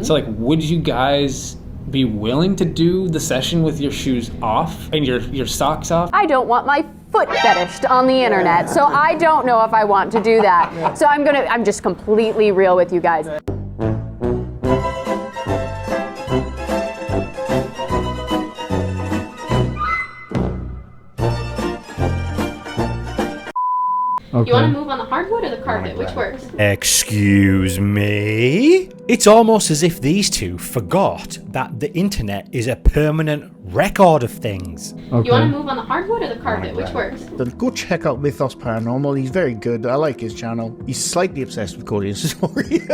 So like, would you guys be willing to do the session with your shoes off and your socks off? I don't want my foot fetished on the internet, so I don't know if I want to do that. So I'm just completely real with you guys. Okay. You want to move on the hardwood or the carpet? Which works? Excuse me? It's almost as if these two forgot that the internet is a permanent record of things. Okay. You want to move on the hardwood or the carpet? Which works? Go check out Mythos Paranormal. He's very good. I like his channel. He's slightly obsessed with codyandsatori.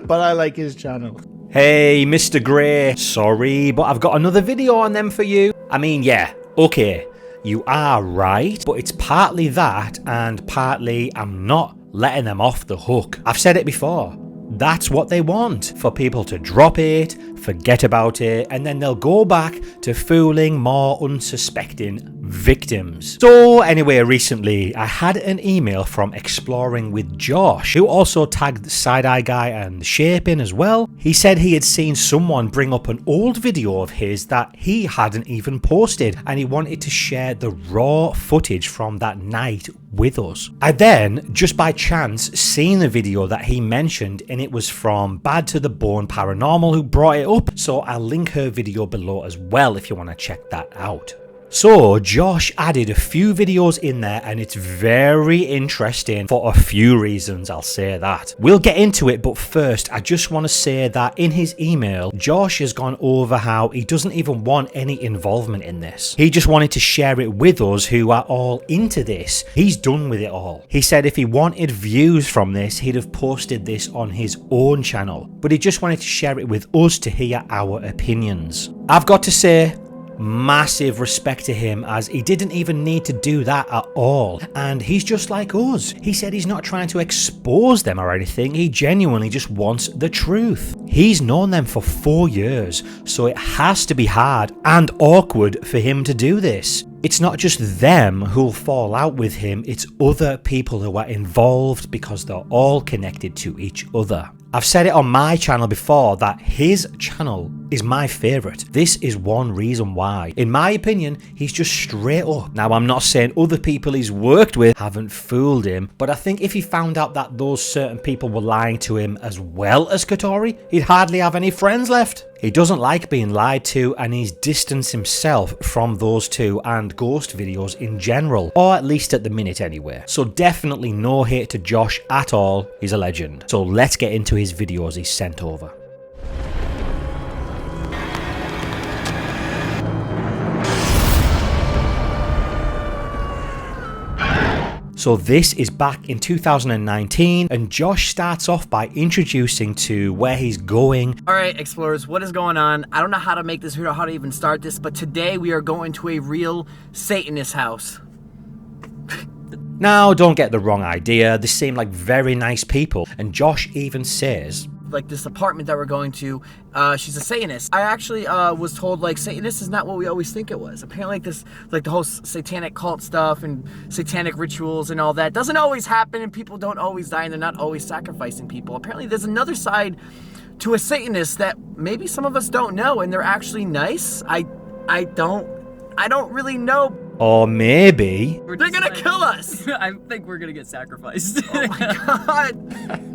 But I like his channel. Hey, Mr. Grey. Sorry, but I've got another video on them for you. I mean, yeah, okay. You are right, but it's partly that and partly I'm not letting them off the hook. I've said it before. That's what they want, for people to drop it, forget about it, and then they'll go back to fooling more unsuspecting victims. So anyway, recently I had an email from Exploring with Josh, who also tagged Side-Eye Guy and Shaping as well. He said he had seen someone bring up an old video of his that he hadn't even posted, and he wanted to share the raw footage from that night with us. I then, just by chance, seen the video that he mentioned, and it was from Bad to the Bone Paranormal who brought it up, so I'll link her video below as well if you want to check that out. So Josh added a few videos in there and it's very interesting for a few reasons, I'll say that. We'll get into it, but first I just want to say that in his email, Josh has gone over how he doesn't even want any involvement in this. He just wanted to share it with us who are all into this. He's done with it all. He said if he wanted views from this, he'd have posted this on his own channel, but he just wanted to share it with us to hear our opinions. I've got to say, massive respect to him, as he didn't even need to do that at all, and he's just like us. He said he's not trying to expose them or anything, he genuinely just wants the truth. He's known them for 4 years, so it has to be hard and awkward for him to do this. It's not just them who'll fall out with him, it's other people who are involved because they're all connected to each other. I've said it on my channel before that his channel is my favourite. This is one reason why. In my opinion, he's just straight up. Now, I'm not saying other people he's worked with haven't fooled him, but I think if he found out that those certain people were lying to him as well as Satori, he'd hardly have any friends left. He doesn't like being lied to, and he's distanced himself from those two and ghost videos in general, or at least at the minute anyway. So definitely no hate to Josh at all, he's a legend. So let's get into his videos he's sent over. So this is back in 2019, and Josh starts off by introducing to where he's going. Alright explorers, what is going on? I don't know how to make this video, how to even start this, but today we are going to a real Satanist house. Now, don't get the wrong idea, they seem like very nice people, and Josh even says, like this apartment that we're going to, she's a Satanist. I actually was told like Satanist is not what we always think it was. Apparently like this, like the whole satanic cult stuff and satanic rituals and all that doesn't always happen, and people don't always die and they're not always sacrificing people. Apparently there's another side to a Satanist that maybe some of us don't know, and they're actually nice. I don't really know. Or maybe They're gonna kill us. I think we're gonna get sacrificed. Oh my god.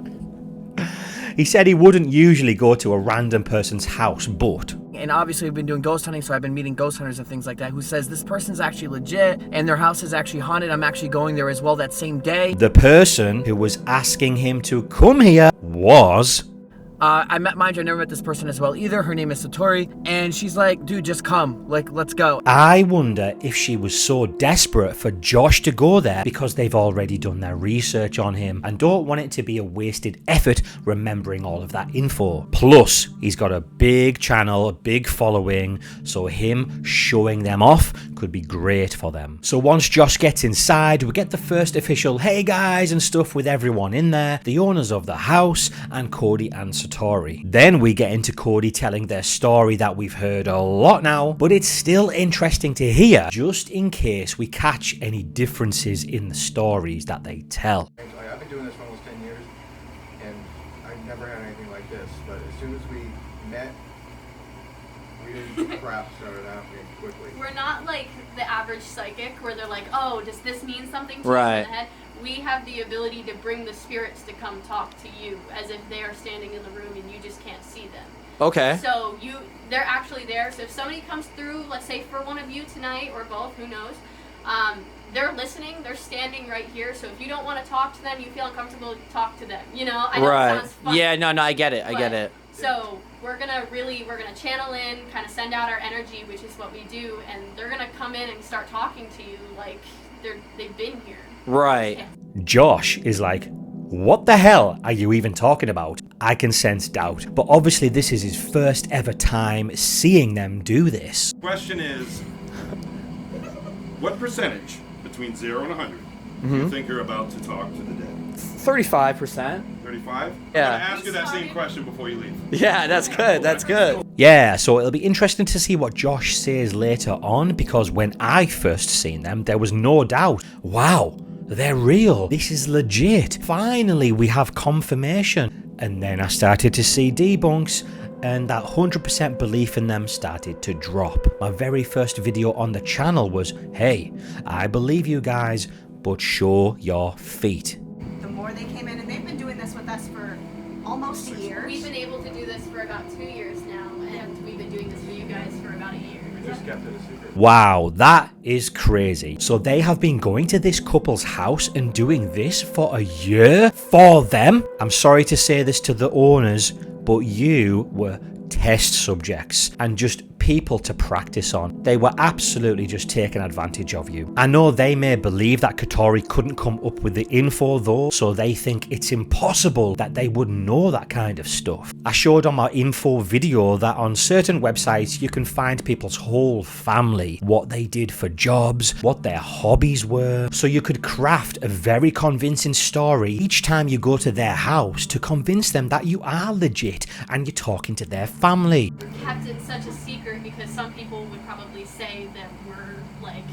he said he wouldn't usually go to a random person's house, but... And obviously we've been doing ghost hunting, so I've been meeting ghost hunters and things like that who says this person's actually legit and their house is actually haunted. I'm actually going there as well that same day. The person who was asking him to come here was... mind you, I never met this person as well either. Her name is Satori, and she's like, dude, just come, like, let's go. I wonder if she was so desperate for Josh to go there because they've already done their research on him and don't want it to be a wasted effort remembering all of that info. Plus, he's got a big channel, a big following, so him showing them off could be great for them. So once Josh gets inside, we get the first official hey guys and stuff with everyone in there, the owners of the house, and Cody and Satori. Then we get into Cody telling their story that we've heard a lot now, but it's still interesting to hear, just in case we catch any differences in the stories that they tell. I've been doing this for almost 10 years, and I've never had anything like this, but it's soon as we met, weird crap started happening quickly. We're not like the average psychic where they're like, oh, does this mean something to Right. you in the head? We have the ability to bring the spirits to come talk to you as if they are standing in the room and you just can't see them. Okay. So they're actually there. So if somebody comes through, let's say for one of you tonight or both, who knows, they're listening, th're standing right here. So if you don't want to talk to them, you feel uncomfortable, talk to them. You know, I know it sounds funny. Yeah, no, I get it. I get it. So we're gonna channel in, kind of send out our energy, which is what we do, and they're gonna come in and start talking to you like they've been here. Right. Yeah. Josh is like, what the hell are you even talking about? I can sense doubt, but obviously this is his first ever time seeing them do this. Question is, what percentage between 0 and 100 do you think you're about to talk to the dead? 35%. 35? Yeah. I'm gonna ask you that same question before you leave. Yeah, that's good. That's good. Yeah, so it'll be interesting to see what Josh says later on, because when I first seen them, there was no doubt. Wow, they're real. This is legit. Finally, we have confirmation. And then I started to see debunks, and that 100% belief in them started to drop. My very first video on the channel was, hey, I believe you guys, but show your feet. The more they came in, and they've been doing this with us for almost a year. We've been able to do this for about 2 years now, and we've been doing this for you guys for about a year. We just kept it a secret. Wow, that is crazy. So they have been going to this couple's house and doing this for a year for them? I'm sorry to say this to the owners, but you were test subjects and just people to practice on. They were absolutely just taking advantage of you. I know they may believe that Katori couldn't come up with the info though, so they think it's impossible that they would know that kind of stuff. I showed on my info video that on certain websites you can find people's whole family, what they did for jobs, what their hobbies were, so you could craft a very convincing story each time you go to their house to convince them that you are legit and you're talking to their family. Kept it such a secret because some people would probably say that we're like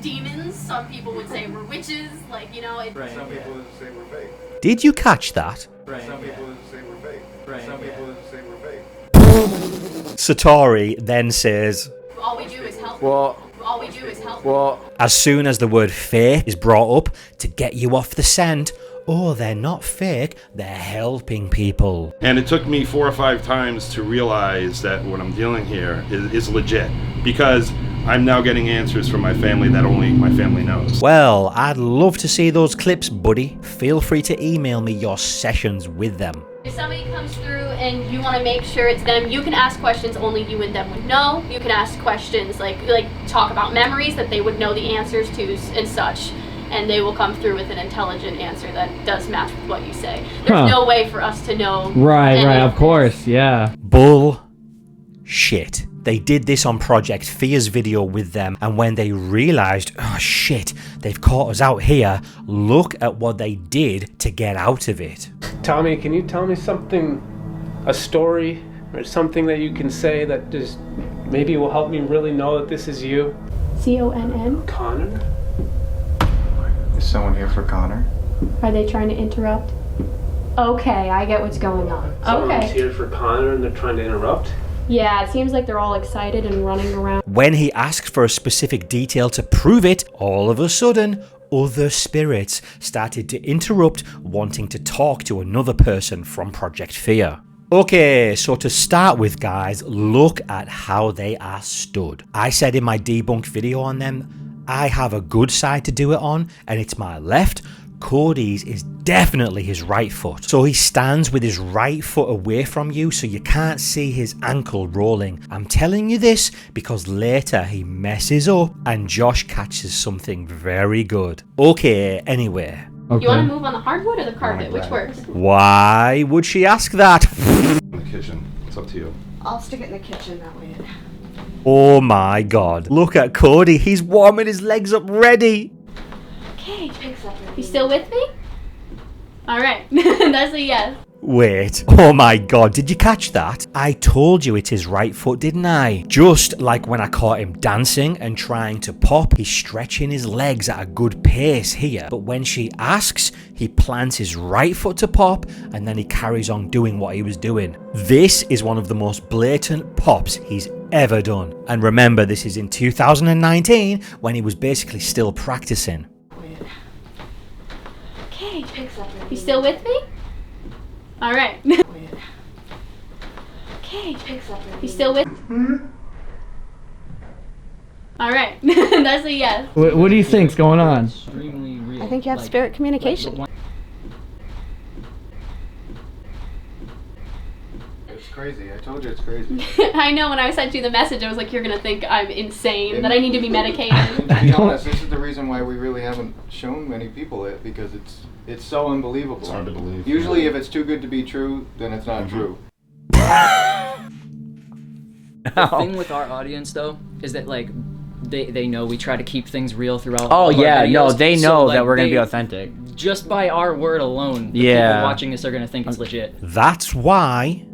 demons. Some people would say we're witches. Like, you know, Some people would say we're fake. Did you catch that? Some people would say we're fake. Some people would say we're fake. Satori then says, all we do is help. Well, All we do is help. well, as soon as the word fake is brought up to get you off the scent, oh, they're not fake, they're helping people. And it took me 4 or 5 times to realize that what I'm dealing here is legit, because I'm now getting answers from my family that only my family knows. Well, I'd love to see those clips, buddy. Feel free to email me your sessions with them. If somebody comes through and you want to make sure it's them, you can ask questions only you and them would know. You can ask questions like talk about memories that they would know the answers to and such. And they will come through with an intelligent answer that does match with what you say. There's no way for us to know. Right, of this. course, yeah. Bull shit. They did this on Project Fear's video with them, and when they realized, oh shit, they've caught us out here, look at what they did to get out of it. Tommy, can you tell me something, a story, or something that you can say that just maybe will help me really know that this is you? CONN? Connor? Is someone here for Connor? Are they trying to interrupt? Okay, I get what's going on. Someone's here for Connor and they're trying to interrupt? Yeah, it seems like they're all excited and running around. When he asked for a specific detail to prove it, all of a sudden, other spirits started to interrupt, wanting to talk to another person from Project Fear. Okay, so to start with, guys, look at how they are stood. I said in my debunked video on them, I have a good side to do it on, and it's my left. Cody's is definitely his right foot. So he stands with his right foot away from you so you can't see his ankle rolling. I'm telling you this because later he messes up and Josh catches something very good. Okay, anyway. Okay. You want to move on the hardwood or the carpet? Which works? Why would she ask that? In the kitchen, it's up to you. I'll stick it in the kitchen that way. Oh my god. Look at Cody. He's warming his legs up ready. Okay. You still with me? Alright. That's a yes. Wait, oh my god, did you catch that? I told you it's his right foot, didn't I? Just like when I caught him dancing and trying to pop, he's stretching his legs at a good pace here. But when she asks, he plants his right foot to pop and then he carries on doing what he was doing. This is one of the most blatant pops he's ever done. And remember, this is in 2019 when he was basically still practicing. Okay. You still with me? All right. Okay. You still with? All right. That's a yes. What do you think's going on? I think you have spirit communication. It's crazy. I told you it's crazy. I know. When I sent you the message, I was like, "You're gonna think I'm insane. That I need to be medicated." And to be honest, this is the reason why we really haven't shown many people it, because it's so unbelievable. It's hard to believe. Usually, if it's too good to be true, then it's not true. The thing with our audience though is that like they know we try to keep things real throughout. Oh all of our yeah, no, videos. they know So, like, that we're gonna be authentic. Just by our word alone, the Yeah. people watching this are gonna think it's legit. That's why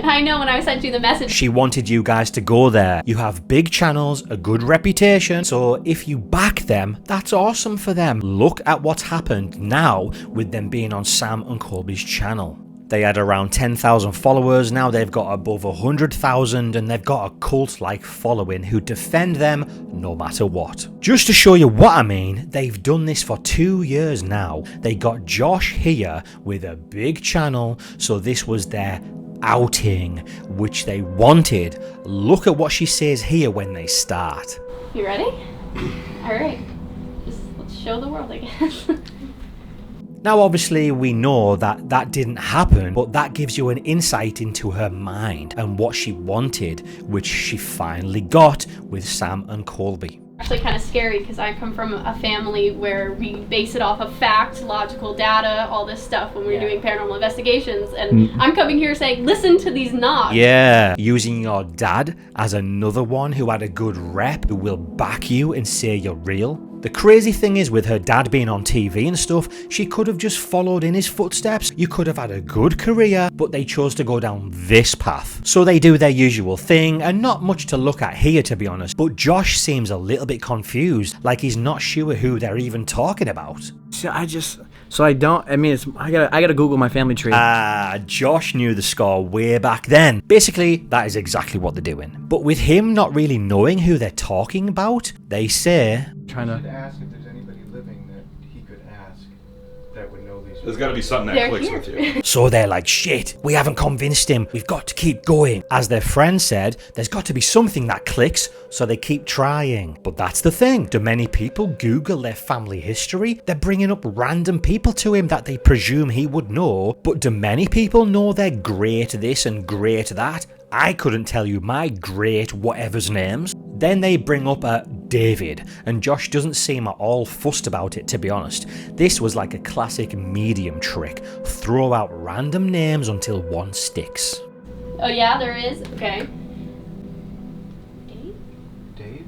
I know. When I sent you the message. she wanted you guys to go there. You have big channels, a good reputation, so if you back them, that's awesome for them. Look at what's happened now with them being on Sam and Colby's channel. They had around 10,000 followers, now they've got above 100,000 and they've got a cult-like following who defend them no matter what. Just to show you what I mean, they've done this for 2 years now. They got Josh here with a big channel, so this was their outing, which they wanted. Look at what she says here when they start. You ready? All right. Just let's show the world, I guess. Now obviously we know that that didn't happen, but that gives you an insight into her mind and what she wanted, which she finally got with Sam and Colby. Actually kind of scary because I come from a family where we base it off of fact, logical data, all this stuff when we're doing paranormal investigations, and I'm coming here saying, listen to these knocks. Yeah, using your dad as another one who had a good rep, who will back you and say you're real. The crazy thing is, with her dad being on TV and stuff, she could have just followed in his footsteps. You could have had a good career, but they chose to go down this path. So they do their usual thing, and not much to look at here, to be honest. But Josh seems a little bit confused, like he's not sure who they're even talking about. I gotta Google my family tree. Josh knew the score way back then. Basically, that is exactly what they're doing. But with him not really knowing who they're talking about, they say... Trying to ask if there's anybody living that he could ask that would know these. There's got to be something that clicks with you. So they're like, shit, we haven't convinced him. We've got to keep going. As their friend said, there's got to be something that clicks, so they keep trying. But that's the thing. Do many people Google their family history? They're bringing up random people to him that they presume he would know. But do many people know they're great this and great that? I couldn't tell you my great whatever's names. Then they bring up a David, and Josh doesn't seem at all fussed about it, to be honest. This was like a classic medium trick. Throw out random names until one sticks. Oh yeah, there is? Okay. David?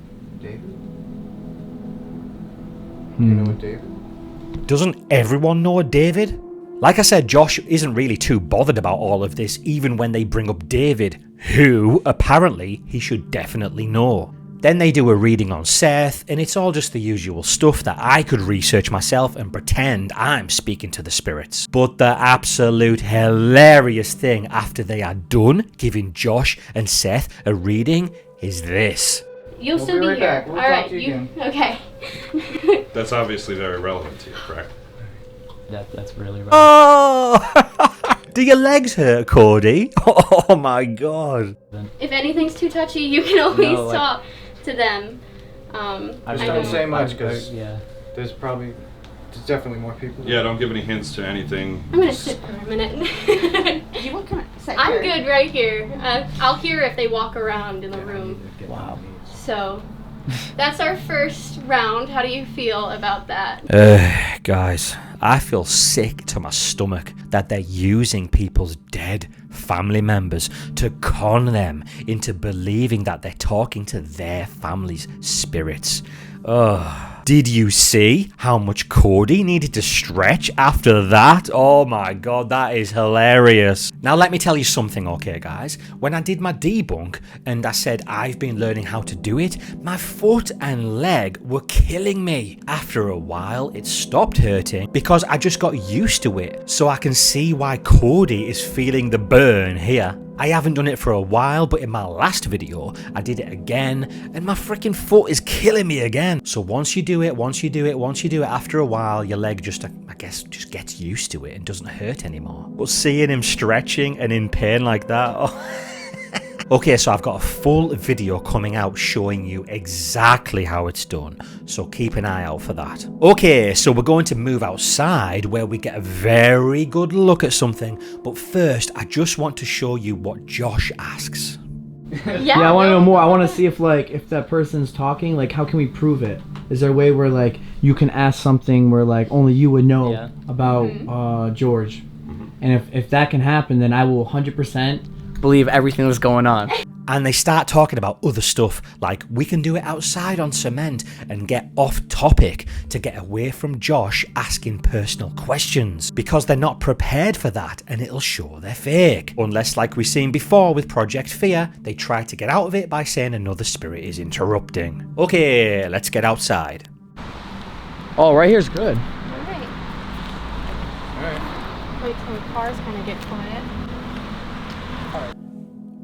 You know a David? Doesn't everyone know a David? Like I said, Josh isn't really too bothered about all of this, even when they bring up David, who, apparently, he should definitely know. Then they do a reading on Seth, and it's all just the usual stuff that I could research myself and pretend I'm speaking to the spirits. But the absolute hilarious thing after they are done giving Josh and Seth a reading is this. You'll still be right here. back. We'll All talk right, to you again. Okay. That's obviously very relevant to you, correct? That's really right. Oh! Do your legs hurt, Cody? Oh my god. If anything's too touchy, you can always talk to them. Just don't say much because there's definitely more people. Yeah, don't give any hints to anything. I'm gonna sit for a minute. You want to sit I'm here? good right here. I'll hear if they walk around in the room. Wow. So, that's our first round. How do you feel about that? Guys, I feel sick to my stomach that they're using people's dead family members to con them into believing that they're talking to their family's spirits. Ugh. Did you see how much Cody needed to stretch after that? Oh my god, that is hilarious. Now let me tell you something, okay guys? When I did my debunk and I said I've been learning how to do it, my foot and leg were killing me. After a while, it stopped hurting because I just got used to it. So I can see why Cody is feeling the burn here. I haven't done it for a while, but in my last video, I did it again, and my freaking foot is killing me again. So once you do it, after a while, your leg just, I guess, just gets used to it and doesn't hurt anymore. But seeing him stretching and in pain like that, oh. Okay, so I've got a full video coming out showing you exactly how it's done, so keep an eye out for that. Okay, so we're going to move outside where we get a very good look at something, but first I just want to show you what Josh asks. Yeah, I want to know more. I want to see if if that person's talking, how can we prove it? Is there a way where you can ask something where only you would know about George? And if that can happen, then I will 100% believe everything that's going on. And they start talking about other stuff, like we can do it outside on cement and get off topic to get away from Josh asking personal questions, because they're not prepared for that and it'll show they're fake. Unless, like we've seen before with Project Fear, they try to get out of it by saying another spirit is interrupting. Okay, let's get outside. Oh, right here's good. Alright. Wait till the cars kind of get quiet.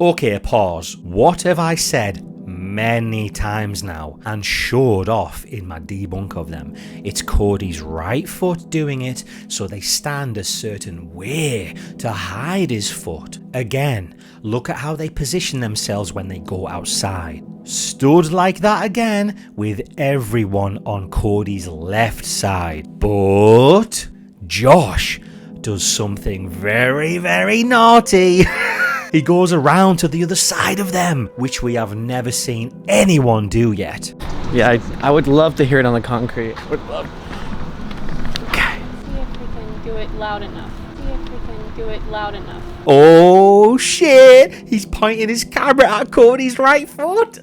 Okay, pause. What have I said many times now and showed off in my debunk of them? It's Cody's right foot doing it, so they stand a certain way to hide his foot. Again, look at how they position themselves when they go outside. Stood like that again, with everyone on Cody's left side. But Josh does something very, very naughty. He goes around to the other side of them, which we have never seen anyone do yet. Yeah, I would love to hear it on the concrete. Would love. Okay. See if we can do it loud enough. Oh shit! He's pointing his camera at Cody's right foot.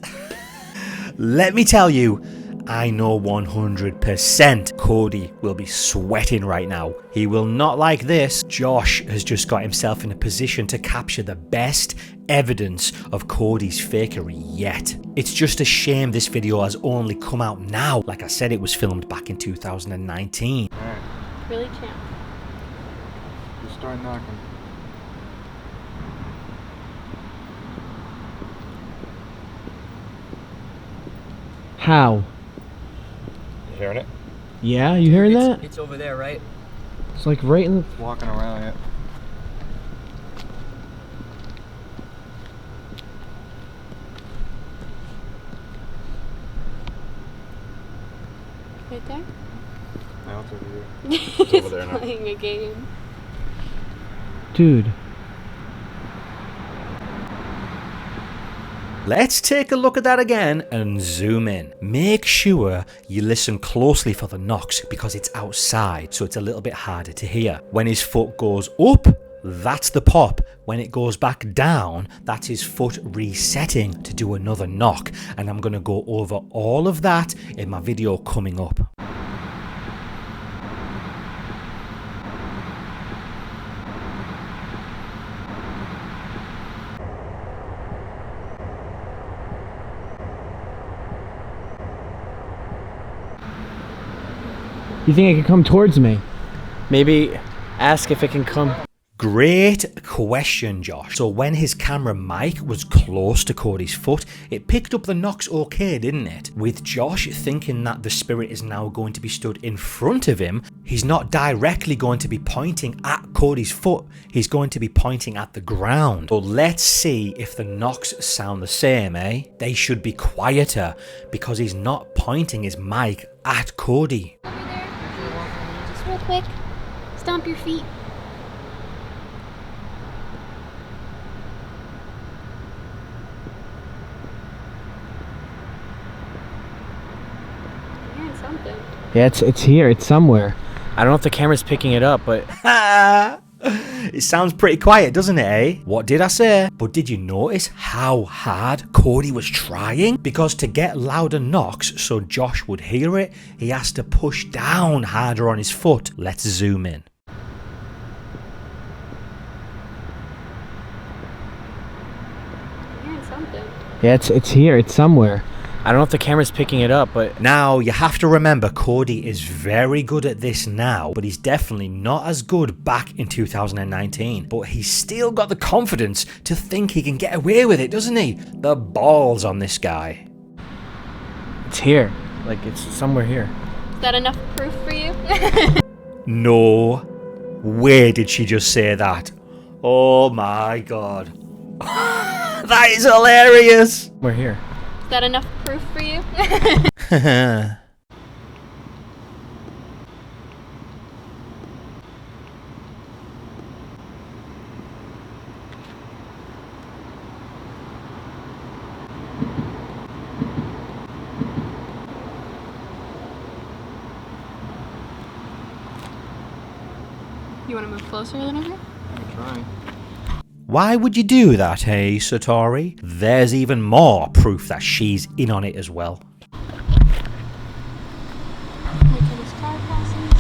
Let me tell you, I know 100% Cody will be sweating right now. He will not like this. Josh has just got himself in a position to capture the best evidence of Cody's fakery yet. It's just a shame this video has only come out now. Like I said, it was filmed back in 2019. Alright. Really, champ? Just start knocking. How? Hearing it? Yeah, you hearing that? It's over there, right? It's right in the... Walking around it. Right there? Now it's over here. It's over there now. playing a game. Dude. Let's take a look at that again and zoom in. Make sure you listen closely for the knocks because it's outside, so it's a little bit harder to hear. When his foot goes up, that's the pop. When it goes back down, that's his foot resetting to do another knock. And I'm going to go over all of that in my video coming up. You think it can come towards me? Maybe ask if it can come. Great question, Josh. So when his camera mic was close to Cody's foot, it picked up the knocks okay, didn't it? With Josh thinking that the spirit is now going to be stood in front of him, he's not directly going to be pointing at Cody's foot, he's going to be pointing at the ground. So let's see if the knocks sound the same, eh? They should be quieter because he's not pointing his mic at Cody. Over there. Just real quick. Stomp your feet. Yeah, it's here. It's somewhere. I don't know if the camera's picking it up, but... It sounds pretty quiet, doesn't it, eh? What did I say? But did you notice how hard Cody was trying? Because to get louder knocks so Josh would hear it, he has to push down harder on his foot. Let's zoom in. Hearing something. Yeah, it's here. It's somewhere. I don't know if the camera's picking it up, but... Now, you have to remember Cody is very good at this now, but he's definitely not as good back in 2019. But he's still got the confidence to think he can get away with it, doesn't he? The balls on this guy. It's here. Like, it's somewhere here. Is that enough proof for you? No way did she just say that. Oh my god. That is hilarious. We're here. Is that enough proof for you? You want to move closer a little bit? I'm trying. Why would you do that, hey, Satori? There's even more proof that she's in on it as well. Wait till this car passes.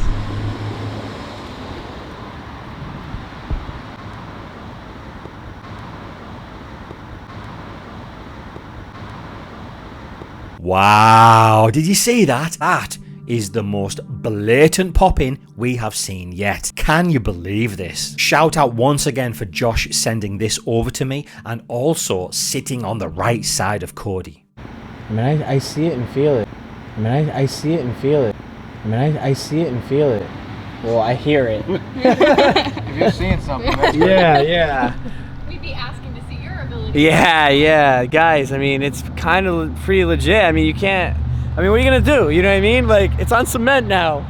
Wow, did you see that? That is the most blatant pop-in we have seen yet. Can you believe this? Shout out once again for Josh sending this over to me and also sitting on the right side of Cody. I mean, I see it and feel it. I mean, I see it and feel it. I mean, I see it and feel it. Well, I hear it. If you're seeing something, that's great. Yeah. We'd be asking to see your ability. Yeah. Guys, I mean, it's kind of pretty legit. I mean, you can't... I mean, what are you going to do? You know what I mean? Like, it's on cement now.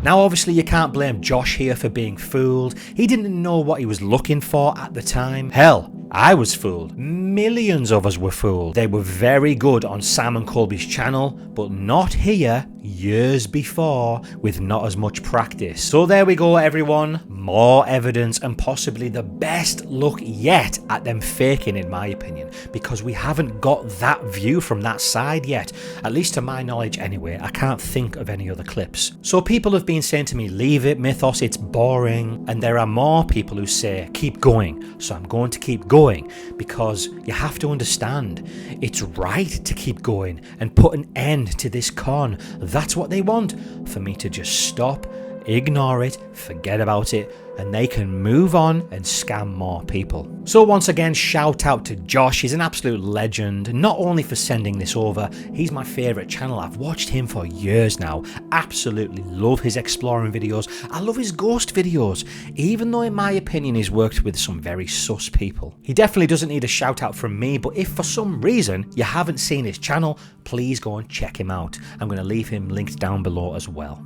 Now, obviously, you can't blame Josh here for being fooled. He didn't know what he was looking for at the time. Hell, I was fooled. Millions of us were fooled. They were very good on Samandcolby's channel, but not here years before with not as much practice. So there we go, everyone. More evidence and possibly the best look yet at them faking, in my opinion, because we haven't got that view from that side yet. At least to my knowledge anyway. I can't think of any other clips. So people have been saying to me, leave it, Mythos, it's boring. And there are more people who say, keep going. So I'm going to keep going because you have to understand, it's right to keep going and put an end to this con. That's what they want, for me to just stop, ignore it, forget about it, and they can move on and scam more people. So once again, shout out to Josh. He's an absolute legend, not only for sending this over, he's my favourite channel. I've watched him for years now. Absolutely love his exploring videos. I love his ghost videos, even though in my opinion he's worked with some very sus people. He definitely doesn't need a shout out from me, but if for some reason you haven't seen his channel, please go and check him out. I'm going to leave him linked down below as well.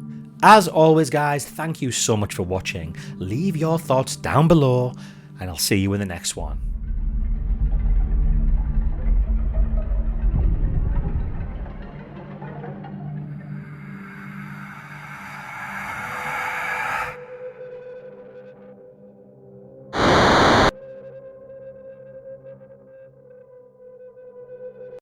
As always, guys, thank you so much for watching. Leave your thoughts down below, and I'll see you in the next one.